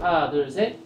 하나, 둘, 셋.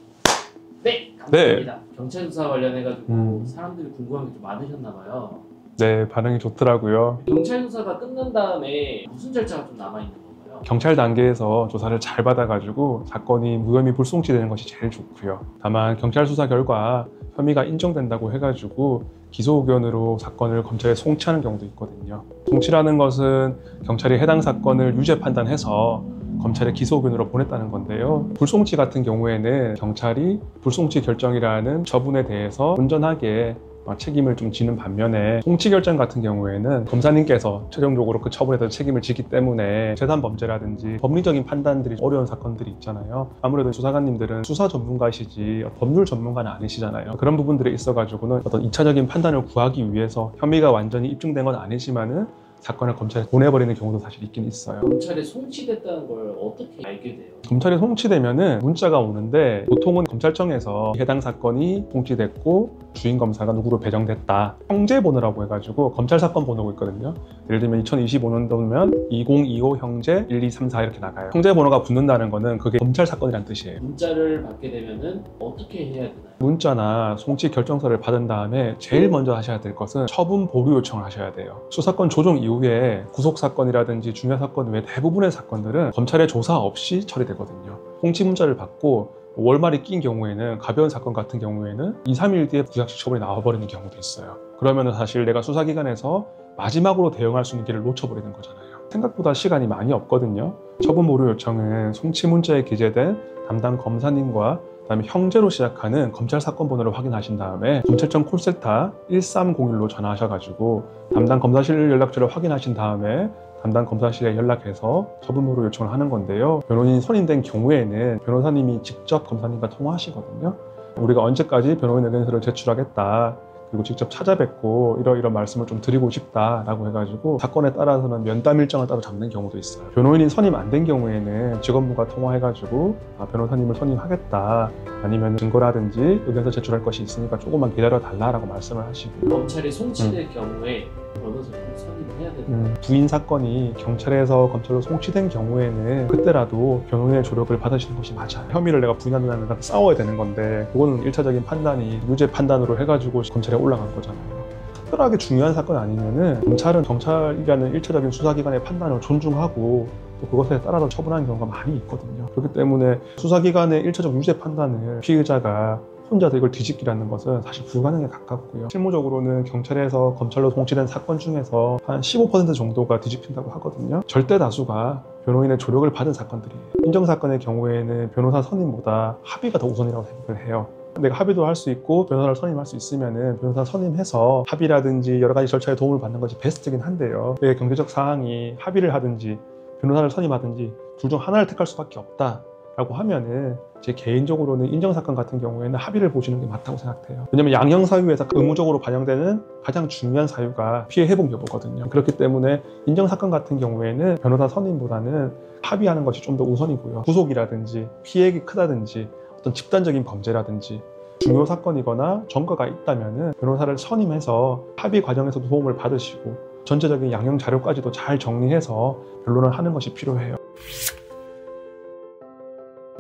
네, 감사합니다. 경찰 수사 관련해가지고 사람들이 궁금한 게 좀 많으셨나 봐요. 네, 반응이 좋더라고요. 경찰 수사가 끝난 다음에 무슨 절차가 좀 남아있는 건가요? 경찰 단계에서 조사를 잘 받아가지고 사건이 무혐의 불송치되는 것이 제일 좋고요. 다만 경찰 수사 결과 혐의가 인정된다고 해가지고 기소 의견으로 사건을 검찰에 송치하는 경우도 있거든요. 송치라는 것은 경찰이 해당 사건을 유죄 판단해서 검찰에 기소 의견으로 보냈다는 건데요. 불송치 같은 경우에는 경찰이 불송치 결정이라는 처분에 대해서 온전하게 책임을 좀 지는 반면에 송치 결정 같은 경우에는 검사님께서 최종적으로 그 처분에 대해서 책임을 지기 때문에 재산 범죄라든지 법리적인 판단들이 어려운 사건들이 있잖아요. 아무래도 수사관님들은 수사 전문가이시지 법률 전문가는 아니시잖아요. 그런 부분들에 있어가지고는 어떤 2차적인 판단을 구하기 위해서 혐의가 완전히 입증된 건 아니지만은 사건을 검찰에 보내버리는 경우도 사실 있긴 있어요. 검찰에 송치됐다는 걸 어떻게 알게 돼요? 검찰에 송치되면은 문자가 오는데 보통은 검찰청에서 해당 사건이 송치됐고 주인 검사가 누구로 배정됐다. 형제 번호라고 해가지고 검찰 사건 번호가 있거든요. 예를 들면 2025년도면 2025 형제 1234 이렇게 나가요. 형제 번호가 붙는다는 거는 그게 검찰 사건이란 뜻이에요. 문자를 받게 되면은 어떻게 해야 되나요? 문자나 송치 결정서를 받은 다음에 제일 먼저 하셔야 될 것은 처분 보류 요청을 하셔야 돼요. 수사권 조정 이후에 구속사건이라든지 중요사건 외 대부분의 사건들은 검찰의 조사 없이 처리되거든요. 송치 문자를 받고 월말이 낀 경우에는 가벼운 사건 같은 경우에는 2, 3일 뒤에 부작시 처분이 나와버리는 경우도 있어요. 그러면 사실 내가 수사기관에서 마지막으로 대응할 수 있는 길을 놓쳐버리는 거잖아요. 생각보다 시간이 많이 없거든요. 처분 보류 요청은 송치 문자에 기재된 담당 검사님과 그다음에 형제로 시작하는 검찰 사건 번호를 확인하신 다음에 검찰청 콜센터 1301로 전화하셔가지고 담당 검사실 연락처를 확인하신 다음에 담당 검사실에 연락해서 처분 보류 요청을 하는 건데요. 변호인이 선임된 경우에는 변호사님이 직접 검사님과 통화하시거든요. 우리가 언제까지 변호인 의견서를 제출하겠다. 그리고 직접 찾아뵙고 이런 말씀을 좀 드리고 싶다라고 해가지고 사건에 따라서는 면담 일정을 따로 잡는 경우도 있어요. 변호인이 선임 안 된 경우에는 직원부가 통화해가지고 변호사님을 선임하겠다, 아니면 증거라든지 의견서 제출할 것이 있으니까 조금만 기다려달라고 말씀을 하시고. 검찰이 송치될 경우에 변호사님을 선임해야 되나요? 부인 사건이 경찰에서 검찰로 송치된 경우에는 그때라도 변호인의 조력을 받으시는 것이 맞아요. 혐의를 내가 부인하는 건 싸워야 되는 건데 그거는 1차적인 판단이 유죄 판단으로 해가지고 검찰에 올라간 거잖아요. 특별하게 중요한 사건 아니면은 검찰은 경찰이라는 1차적인 수사기관의 판단을 존중하고 또 그것에 따라서 처분하는 경우가 많이 있거든요. 그렇기 때문에 수사기관의 1차적 유죄 판단을 피의자가 혼자서 이걸 뒤집기라는 것은 사실 불가능에 가깝고요. 실무적으로는 경찰에서 검찰로 송치된 사건 중에서 한 15% 정도가 뒤집힌다고 하거든요. 절대 다수가 변호인의 조력을 받은 사건들이에요. 인정사건의 경우에는 변호사 선임보다 합의가 더 우선이라고 생각을 해요. 내가 합의도 할 수 있고 변호사를 선임할 수 있으면은 변호사 선임해서 합의라든지 여러 가지 절차에 도움을 받는 것이 베스트긴 한데요. 내 경제적 사항이 합의를 하든지 변호사를 선임하든지 둘 중 하나를 택할 수밖에 없다 라고 하면은 제 개인적으로는 인정사건 같은 경우에는 합의를 보시는 게 맞다고 생각해요. 왜냐면 양형사유에서 의무적으로 반영되는 가장 중요한 사유가 피해 회복 여부거든요. 그렇기 때문에 인정사건 같은 경우에는 변호사 선임보다는 합의하는 것이 좀 더 우선이고요. 구속이라든지 피해액이 크다든지 어떤 집단적인 범죄라든지 중요 사건이거나 전과가 있다면은 변호사를 선임해서 합의 과정에서도 도움을 받으시고 전체적인 양형 자료까지도 잘 정리해서 변론을 하는 것이 필요해요.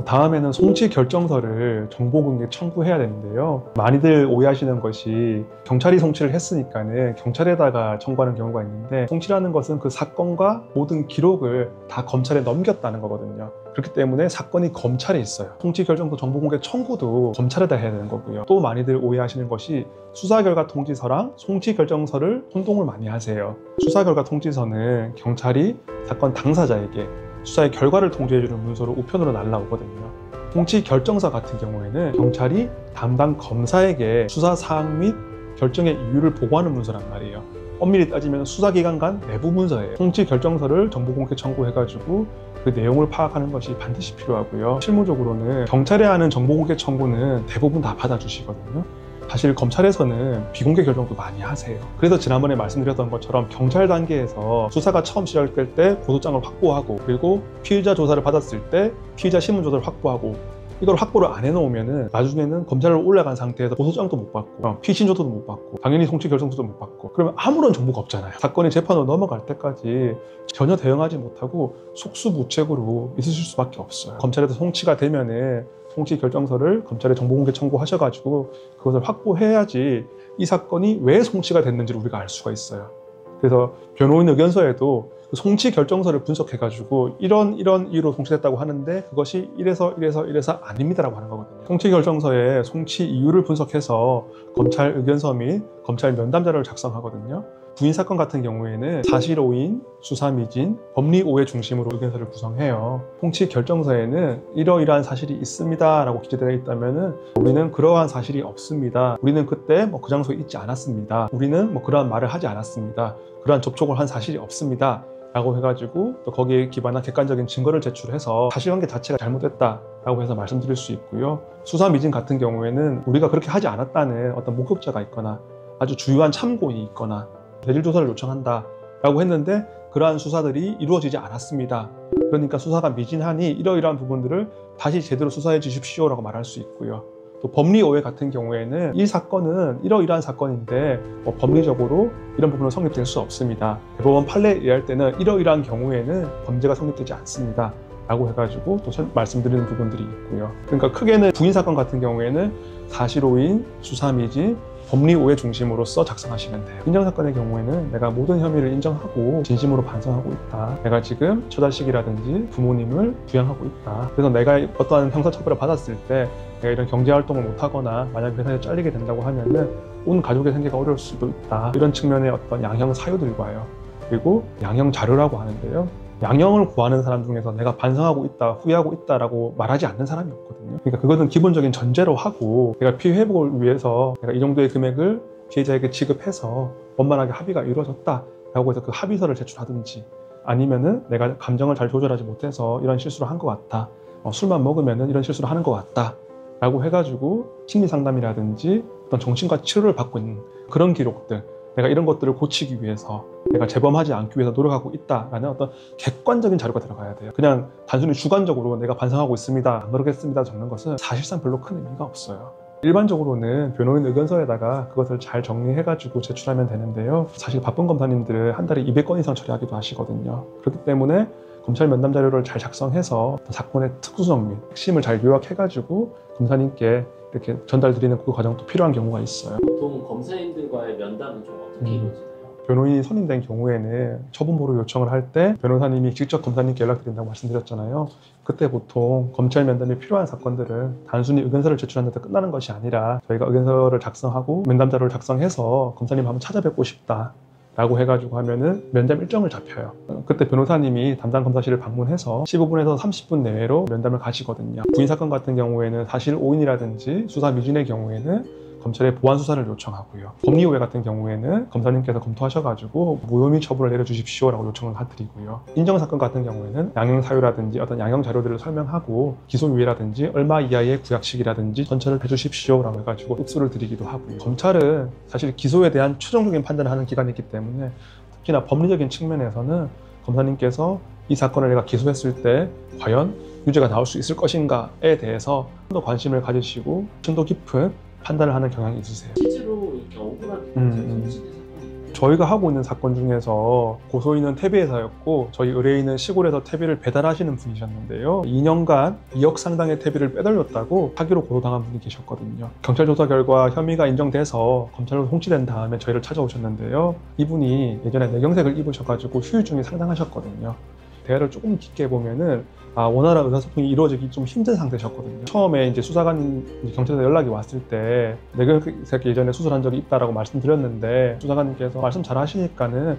다음에는 송치 결정서를 정보공개 청구해야 되는데요. 많이들 오해하시는 것이 경찰이 송치를 했으니까는 경찰에다가 청구하는 경우가 있는데, 송치라는 것은 그 사건과 모든 기록을 다 검찰에 넘겼다는 거거든요. 그렇기 때문에 사건이 검찰에 있어요. 송치 결정서 정보공개 청구도 검찰에다 해야 되는 거고요. 또 많이들 오해하시는 것이 수사결과 통지서랑 송치 결정서를 혼동을 많이 하세요. 수사결과 통지서는 경찰이 사건 당사자에게 수사의 결과를 통지해주는 문서로 우편으로 날라오거든요. 송치 결정서 같은 경우에는 경찰이 담당 검사에게 수사 사항 및 결정의 이유를 보고하는 문서란 말이에요. 엄밀히 따지면 수사기관 간 내부 문서예요. 송치 결정서를 정보공개 청구해가지고 그 내용을 파악하는 것이 반드시 필요하고요. 실무적으로는 경찰에 하는 정보공개 청구는 대부분 다 받아주시거든요. 사실 검찰에서는 비공개 결정도 많이 하세요. 그래서 지난번에 말씀드렸던 것처럼 경찰 단계에서 수사가 처음 시작될 때 고소장을 확보하고, 그리고 피의자 조사를 받았을 때 피의자 신문 조사를 확보하고, 이걸 확보를 안 해놓으면은 나중에는 검찰로 올라간 상태에서 고소장도 못 받고 피신조도 못 받고 당연히 송치 결정서도 못 받고, 그러면 아무런 정보가 없잖아요. 사건이 재판으로 넘어갈 때까지 전혀 대응하지 못하고 속수무책으로 있으실 수밖에 없어요. 검찰에서 송치가 되면은 송치 결정서를 검찰에 정보공개 청구하셔가지고 그것을 확보해야지 이 사건이 왜 송치가 됐는지를 우리가 알 수가 있어요. 그래서 변호인 의견서에도 송치 결정서를 분석해가지고 이런 이유로 송치됐다고 하는데 그것이 이래서 아닙니다라고 하는 거거든요. 송치 결정서에 송치 이유를 분석해서 검찰 의견서 및 검찰 면담 자료를 작성하거든요. 부인 사건 같은 경우에는 사실 오인, 수사 미진, 법리 오해 중심으로 의견서를 구성해요. 송치 결정서에는 이러이러한 사실이 있습니다 라고 기재되어 있다면 우리는 그러한 사실이 없습니다. 우리는 그때 그 장소에 있지 않았습니다. 우리는 그러한 말을 하지 않았습니다. 그러한 접촉을 한 사실이 없습니다 라고 해가지고 또 거기에 기반한 객관적인 증거를 제출해서 사실관계 자체가 잘못됐다라고 해서 말씀드릴 수 있고요. 수사 미진 같은 경우에는 우리가 그렇게 하지 않았다는 어떤 목격자가 있거나 아주 주요한 참고인이 있거나 대질 조사를 요청한다 라고 했는데 그러한 수사들이 이루어지지 않았습니다. 그러니까 수사가 미진하니 이러이러한 부분들을 다시 제대로 수사해 주십시오 라고 말할 수 있고요. 또 법리 오해 같은 경우에는 이 사건은 이러이러한 사건인데 법리적으로 이런 부분은 성립될 수 없습니다. 대법원 판례에 의할 때는 이러이러한 경우에는 범죄가 성립되지 않습니다 라고 해가지고 또 말씀드리는 부분들이 있고요. 그러니까 크게는 부인 사건 같은 경우에는 사실오인, 수사미진, 법리 오해 중심으로서 작성하시면 돼요. 인정사건의 경우에는 내가 모든 혐의를 인정하고 진심으로 반성하고 있다. 내가 지금 처자식이라든지 부모님을 부양하고 있다. 그래서 내가 어떠한 형사처벌을 받았을 때 내가 이런 경제활동을 못하거나 만약 회사에 잘리게 된다고 하면은 온 가족의 생계가 어려울 수도 있다. 이런 측면의 어떤 양형 사유들과요. 그리고 양형 자료라고 하는데요. 양형을 구하는 사람 중에서 내가 반성하고 있다, 후회하고 있다라고 말하지 않는 사람이 없거든요. 그러니까 그것은 기본적인 전제로 하고 내가 피해 회복을 위해서 내가 이 정도의 금액을 피해자에게 지급해서 원만하게 합의가 이루어졌다라고 해서 그 합의서를 제출하든지 아니면은 내가 감정을 잘 조절하지 못해서 이런 실수를 한 것 같다. 술만 먹으면은 이런 실수를 하는 것 같다. 라고 해가지고 심리상담이라든지 어떤 정신과 치료를 받고 있는 그런 기록들, 내가 이런 것들을 고치기 위해서 내가 재범하지 않기 위해서 노력하고 있다라는 어떤 객관적인 자료가 들어가야 돼요. 그냥 단순히 주관적으로 내가 반성하고 있습니다, 안 그러겠습니다 적는 것은 사실상 별로 큰 의미가 없어요. 일반적으로는 변호인 의견서에다가 그것을 잘 정리해가지고 제출하면 되는데요. 사실 바쁜 검사님들은 한 달에 200건 이상 처리하기도 하시거든요. 그렇기 때문에 검찰 면담 자료를 잘 작성해서 사건의 특수성 및 핵심을 잘 요약해가지고 검사님께 이렇게 전달드리는 그 과정도 필요한 경우가 있어요. 보통 검사님들과의 면담은 좀 어떻게 이루어지나요? 변호인이 선임된 경우에는 처분보류 요청을 할 때 변호사님이 직접 검사님께 연락드린다고 말씀드렸잖아요. 그때 보통 검찰 면담이 필요한 사건들은 단순히 의견서를 제출하는 데 끝나는 것이 아니라 저희가 의견서를 작성하고 면담 자료를 작성해서 검사님 한번 찾아뵙고 싶다 라고 해가지고 하면은 면담 일정을 잡혀요. 그때 변호사님이 담당 검사실을 방문해서 15분에서 30분 내외로 면담을 가시거든요. 부인 사건 같은 경우에는 사실 오인이라든지 수사 미진의 경우에는 검찰에 보완 수사를 요청하고요. 법리 오해 같은 경우에는 검사님께서 검토하셔가지고 무혐의 처분을 내려주십시오라고 요청을 드리고요. 인정사건 같은 경우에는 양형 사유라든지 어떤 양형 자료들을 설명하고 기소유예라든지 얼마 이하의 구약식이라든지 전처를 해주십시오라고 해가지고 읍수를 드리기도 하고요. 검찰은 사실 기소에 대한 최종적인 판단을 하는 기관이기 때문에 특히나 법리적인 측면에서는 검사님께서 이 사건을 내가 기소했을 때 과연 유죄가 나올 수 있을 것인가에 대해서 좀 더 관심을 가지시고 심도 깊은 판단을 하는 경향이 있으세요. 실제로 이렇게 억울하게 송치된 사건이 저희가 하고 있는 사건 중에서 고소인은 퇴비회사였고 저희 의뢰인은 시골에서 퇴비를 배달하시는 분이셨는데요. 2년간 2억 상당의 퇴비를 빼돌렸다고 사기로 고소당한 분이 계셨거든요. 경찰 조사 결과 혐의가 인정돼서 검찰로 송치된 다음에 저희를 찾아오셨는데요. 이분이 예전에 뇌경색을 입으셔가지고 후유증이 상당하셨거든요. 대화를 조금 깊게 보면은 원활한 의사소통이 이루어지기 좀 힘든 상태셨거든요. 처음에 이제 수사관 경찰에서 연락이 왔을 때 뇌경색 예전에 수술한 적이 있다라고 말씀드렸는데 수사관님께서 말씀 잘 하시니까는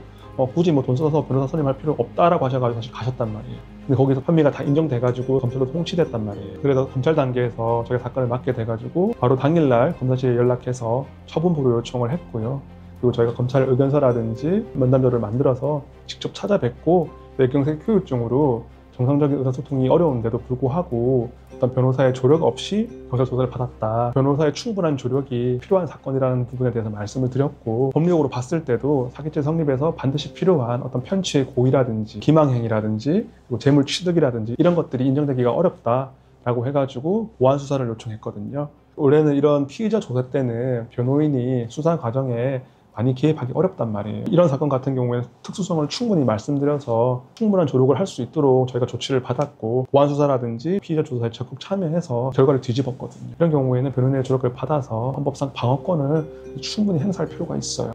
굳이 돈 써서 변호사 선임할 필요 없다라고 하셔가지고 사실 가셨단 말이에요. 근데 거기서 혐의가 다 인정돼가지고 검찰로 송치됐단 말이에요. 그래서 검찰 단계에서 저희가 사건을 맡게 돼가지고 바로 당일날 검사실에 연락해서 처분보류 요청을 했고요. 그리고 저희가 검찰 의견서라든지 면담자료를 만들어서 직접 찾아뵙고 뇌경색 후유증으로 정상적인 의사소통이 어려운데도 불구하고 어떤 변호사의 조력 없이 경찰 조사를 받았다. 변호사의 충분한 조력이 필요한 사건이라는 부분에 대해서 말씀을 드렸고 법리적으로 봤을 때도 사기죄 성립에서 반드시 필요한 어떤 편취의 고의라든지 기망행위라든지 그리고 재물 취득이라든지 이런 것들이 인정되기가 어렵다라고 해가지고 보완 수사를 요청했거든요. 원래는 이런 피의자 조사 때는 변호인이 수사 과정에 많이 개입하기 어렵단 말이에요. 이런 사건 같은 경우에는 특수성을 충분히 말씀드려서 충분한 조력을 할 수 있도록 저희가 조치를 받았고 보안수사라든지 피의자 조사에 적극 참여해서 결과를 뒤집었거든요. 이런 경우에는 변호인의 조력을 받아서 헌법상 방어권을 충분히 행사할 필요가 있어요.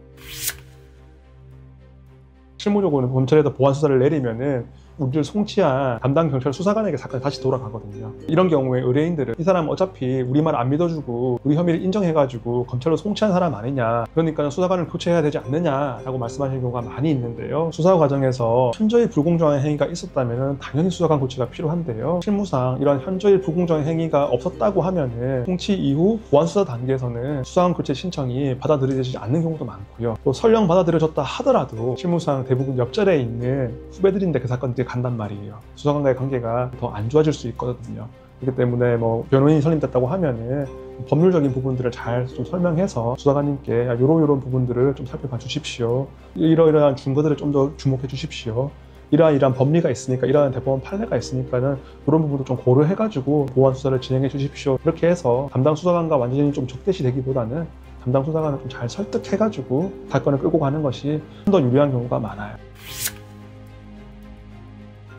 실무적으로는 검찰에서 보안수사를 내리면은 우리를 송치한 담당 경찰 수사관에게 사건이 다시 돌아가거든요. 이런 경우에 의뢰인들은 이 사람 어차피 우리 말 안 믿어주고 우리 혐의를 인정해가지고 검찰로 송치한 사람 아니냐, 그러니까 수사관을 교체해야 되지 않느냐라고 말씀하시는 경우가 많이 있는데요. 수사 과정에서 현저히 불공정한 행위가 있었다면 당연히 수사관 교체가 필요한데요. 실무상 이런 현저히 불공정한 행위가 없었다고 하면은 송치 이후 보안수사 단계에서는 수사관 교체 신청이 받아들여지지 않는 경우도 많고요. 또 설령 받아들여졌다 하더라도 실무상 대부분 옆자리에 있는 후배들인데 그 사건들이 간단 말이에요. 수사관과의 관계가 더 안 좋아질 수 있거든요. 그렇기 때문에 뭐 변호인이 선임됐다고 하면은 법률적인 부분들을 잘 좀 설명해서 수사관님께 요런 부분들을 좀 살펴봐 주십시오. 이러이러한 증거들을 좀 더 주목해 주십시오. 이러한 법리가 있으니까, 이러한 대법원 판례가 있으니까는 이런 부분도 좀 고려해가지고 보안 수사를 진행해 주십시오. 이렇게 해서 담당 수사관과 완전히 좀 적대시 되기보다는 담당 수사관을 좀 잘 설득해가지고 사건을 끌고 가는 것이 좀 더 유리한 경우가 많아요.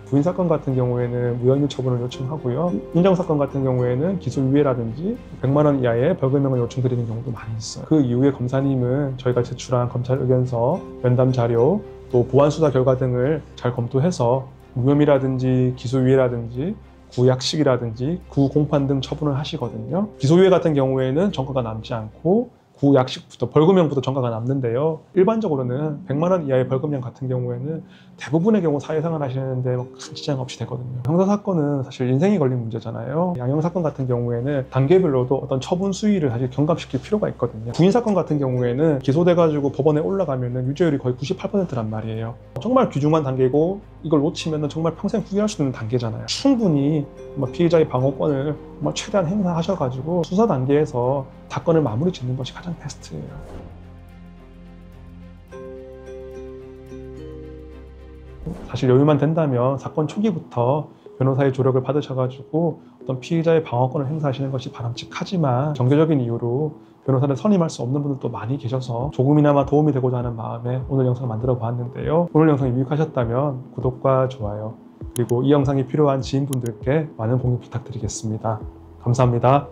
부인사건 같은 경우에는 무혐의 처분을 요청하고요. 인정사건 같은 경우에는 기소유예라든지 100만 원 이하의 벌금형을 요청드리는 경우도 많이 있어요. 그 이후에 검사님은 저희가 제출한 검찰 의견서, 면담 자료, 또 보안수사 결과 등을 잘 검토해서 무혐의라든지 기소유예라든지 구약식이라든지 구공판 등 처분을 하시거든요. 기소유예 같은 경우에는 전과가 남지 않고 구약식부터 벌금형부터 전과가 남는데요. 일반적으로는 100만 원 이하의 벌금형 같은 경우에는 대부분의 경우 사회생활 하시는데 큰 지장 없이 되거든요. 형사사건은 사실 인생이 걸린 문제잖아요. 양형사건 같은 경우에는 단계별로도 어떤 처분 수위를 사실 경감시킬 필요가 있거든요. 부인사건 같은 경우에는 기소돼가지고 법원에 올라가면은 유죄율이 거의 98%란 말이에요. 정말 귀중한 단계고 이걸 놓치면은 정말 평생 후회할 수 있는 단계잖아요. 충분히 피해자의 방어권을 최대한 행사하셔가지고 수사 단계에서 사건을 마무리 짓는 것이 가장 베스트예요. 사실 여유만 된다면 사건 초기부터 변호사의 조력을 받으셔가지고 어떤 피해자의 방어권을 행사하시는 것이 바람직하지만 경제적인 이유로 변호사를 선임할 수 없는 분들도 많이 계셔서 조금이나마 도움이 되고자 하는 마음에 오늘 영상을 만들어 보았는데요. 오늘 영상이 유익하셨다면 구독과 좋아요, 그리고 이 영상이 필요한 지인분들께 많은 공유 부탁드리겠습니다. 감사합니다.